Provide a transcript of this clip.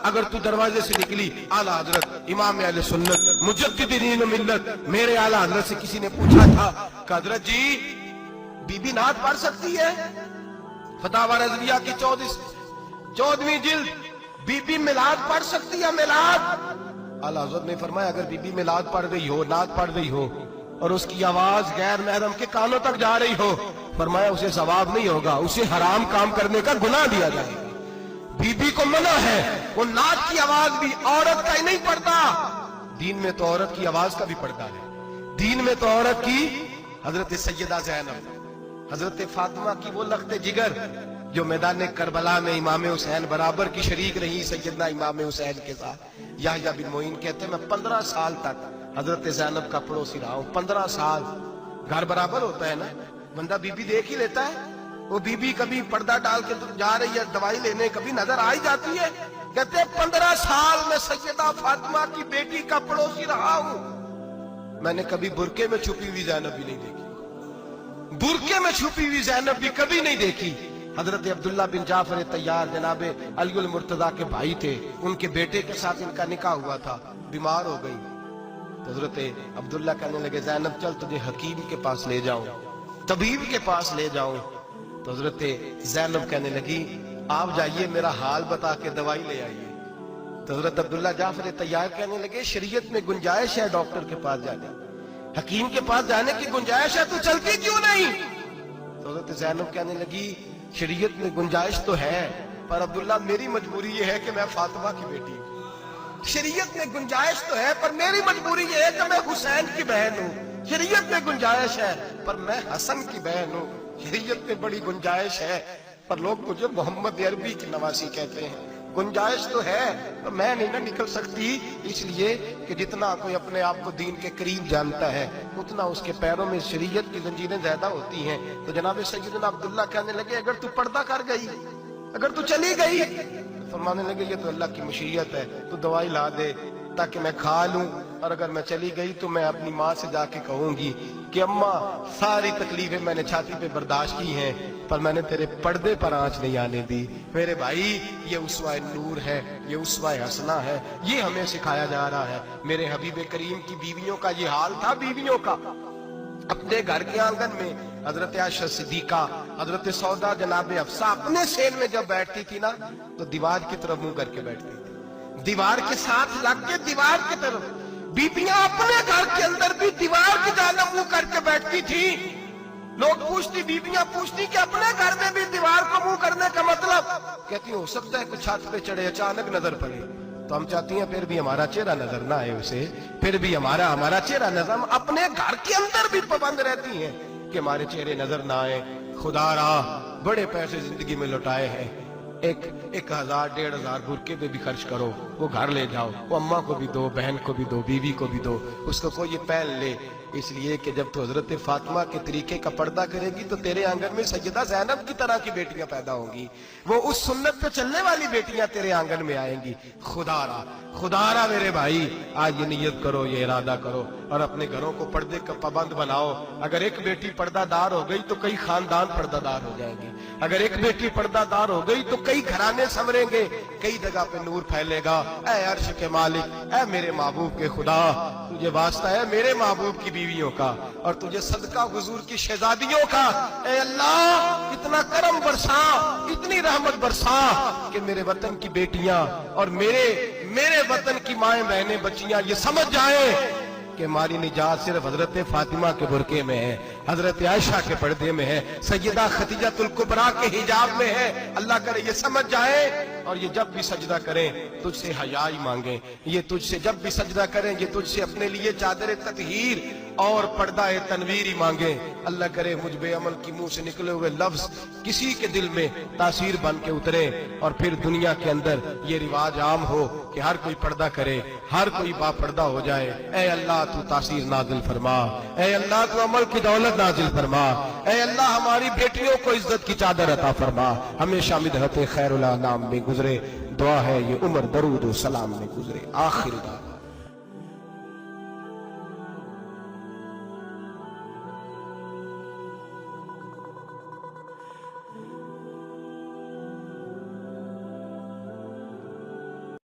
अगर तू दरवाजे से निकली, आला हजरत इमाम अहले सुन्नत मुजद्दिदीन मिल्लत मेरे आला हजरत से किसी ने पूछा था कि हजरत जी बीबी नात पढ़ सकती है? फतावा रज़विया की 14वीं जिल्द, बीबी मिलाद पढ़ सकती है? मिलाद। आला हजरत ने फरमाया अगर बीबी मिलाद पढ़ रही हो, नात पढ़ रही हो और उसकी आवाज गैर महरम के कानों तक जा रही हो, फरमाया उसे सवाब नहीं होगा, उसे हराम काम करने का गुनाह दिया जाएगा। बीबी को मना है, वो नात की आवाज भी औरत का ही नहीं पड़ता, दीन में तो औरत की आवाज का भी पड़ता है। दीन में तो औरत की, हजरत सैयदा ज़ैनब, हजरत फातिमा की वो लख्ते जिगर जो मैदान करबला में इमाम हुसैन बराबर की शरीक रही सैयदना इमाम हुसैन के साथ। याह्या बिन मोइन कहते हैं मैं 15 साल तक हजरत ज़ैनब का पड़ोसी रहा हूं। 15 साल, घर बराबर होता है ना, बंदा बीबी देख ही लेता है। वो बीबी कभी पर्दा डाल के जा रही है दवाई लेने, कभी नजर आ ही जाती है। कहते हैं 15 साल में सैयदा फातिमा की बेटी का पड़ोसी रहा हूं, मैंने कभी बुरके में छुपी हुई ज़ैनब भी नहीं देखी। बुरके में छुपी हुई ज़ैनब भी कभी नहीं देखी। हजरत अब्दुल्ला बिन जाफर तैयार जनाबे अली मुर्तजा के भाई थे, उनके बेटे के साथ इनका निकाह हुआ था, बीमार हो गई तो हजरत अब्दुल्ला कहने लगे ज़ैनब चल तुझे हकीम के पास ले जाऊं, तबीब के पास ले जाऊं। तो हजरत ज़ैनब कहने लगी आप जाइए मेरा हाल बता के दवाई ले आइए। तो हजरत अब्दुल्ला जाफर तैयार कहने लगे शरीयत में गुंजाइश है डॉक्टर के पास जाने, हकीम के पास जाने की गुंजाइश है, तू चलती क्यों नहीं? तो हजरत ज़ैनब कहने लगी शरीयत में गुंजाइश तो है पर अब्दुल्ला मेरी मजबूरी ये है कि मैं फातिमा की बेटी हूं। शरीयत में गुंजाइश तो है पर मेरी मजबूरी ये है कि मैं हुसैन की बहन हूं। शरीयत में गुंजाइश है पर मैं हसन की बहन हूं। शरीयत में बड़ी गुंजाइश है पर लोग मुझे मोहम्मद अरबी की नवासी कहते हैं। गुंजाइश तो है पर मैं नहीं ना निकल सकती, इसलिए कि जितना कोई अपने आप को दीन के करीब जानता है उतना उसके पैरों में शरीयत की जंजीरें ज्यादा होती हैं। तो जनाब सैयदना अब्दुल्ला कहने लगे अगर तू पर्दा कर गई, अगर तू चली गई, तो फरमाने लगे ये तो अल्लाह की मशीयत है, तू दवाई ला दे ताकि मैं खा लूं, और अगर मैं चली गई तो मैं अपनी माँ से जाके कहूंगी कि अम्मा सारी तकलीफें मैंने छाती पे बर्दाश्त की हैं पर मैंने तेरे पर्दे पर आंच नहीं आने दी। मेरे भाई ये उसवा नूर है, ये उसवा हसना है, ये हमें सिखाया जा रहा है। मेरे हबीब करीम की बीवियों का ये हाल था, बीवियों का अपने घर के आंगन में हजरत आयशा सिद्दीका, हजरत सौदा जनाब अफसा अपने सेन में जब बैठती थी ना तो दीवार की तरफ मुंह करके बैठती थी, दीवार के साथ लग के दीवार की तरफ। बीबियां अपने घर के अंदर भी दीवार की जानब मुंह करके बैठती थी। लोग पूछती, बीबियां पूछती कि अपने घर में भी दीवार को मुंह करने का मतलब? कहती हो सकता है कुछ छत पे चढ़े अचानक नजर पड़े तो हम चाहती हैं फिर भी हमारा चेहरा नजर ना आए उसे, फिर भी हमारा चेहरा नजर, हम अपने घर के अंदर भी पाबंद रहती हैं कि हमारे चेहरे नजर ना आए। खुदा रा बड़े पैसे जिंदगी में लुटाए हैं, 1000 1500 बुरके पे भी खर्च करो, वो घर ले जाओ, वो अम्मा को भी दो, बहन को भी दो, बीवी को भी दो, उसको कोई ये पहन ले। इसलिए कि जब तो हजरत फातिमा के तरीके का पर्दा करेगी तो तेरे आंगन में सैयदा ज़ैनब की तरह की बेटियां पैदा होंगी, वो उस सुन्नत पे चलने वाली बेटियां तेरे आंगन में आएंगी। खुदारा मेरे भाई आज ये नियत करो, ये इरादा करो और अपने घरों को पर्दे का पाबंद बनाओ। अगर एक बेटी पर्दादार हो गई तो कई खानदान पर्दादार हो जाएंगे, अगर एक बेटी पर्दादार हो गई तो कई घराने संवरेंगे, कई जगह पे नूर फैलेगा। ऐ अर्श के मालिक, ऐ मेरे महबूब के खुदा, तुझे वास्ता है मेरे महबूब की बीवियों का और तुझे सदका हुजूर की शहजादियों का। ऐ अल्लाह इतना करम बरसा, इतनी रहमत बरसा कि मेरे वतन की बेटियां और मेरे वतन की माएं बहनें बच्चियां ये समझ जाएं कि हमारी निजात सिर्फ हजरत फातिमा के बुरके में है, हजरत आयशा के पर्दे में है, सैयदा खदीजातुल कुबरा के हिजाब में है। अल्लाह करे ये समझ जाए और ये जब भी सजदा करें तुझसे हयाई मांगे, ये तुझसे जब भी सजदा करें ये तुझसे अपने लिए चादर ततहीर और पर्दा तनवीर ही मांगे। अल्लाह करे मुझ बेअमल की मुंह से निकले हुए लफ्ज किसी के दिल में तासीर बन के उतरे और फिर दुनिया के अंदर ये रिवाज आम हो कि हर कोई पर्दा करे, हर कोई बापर्दा हो जाए। ऐ अल्लाह तू तासीर नाजिल फरमा, ऐ अल्लाह तू अमल की दौलत नाजिल फरमा, ऐ अल्लाह हमारी बेटियों को इज्जत की चादर अता फरमा। हमेशा मिदहत खैरुल अनाम में गुजरे, दुआ है ये उम्र दरूद व सलाम में गुजरे। आखिर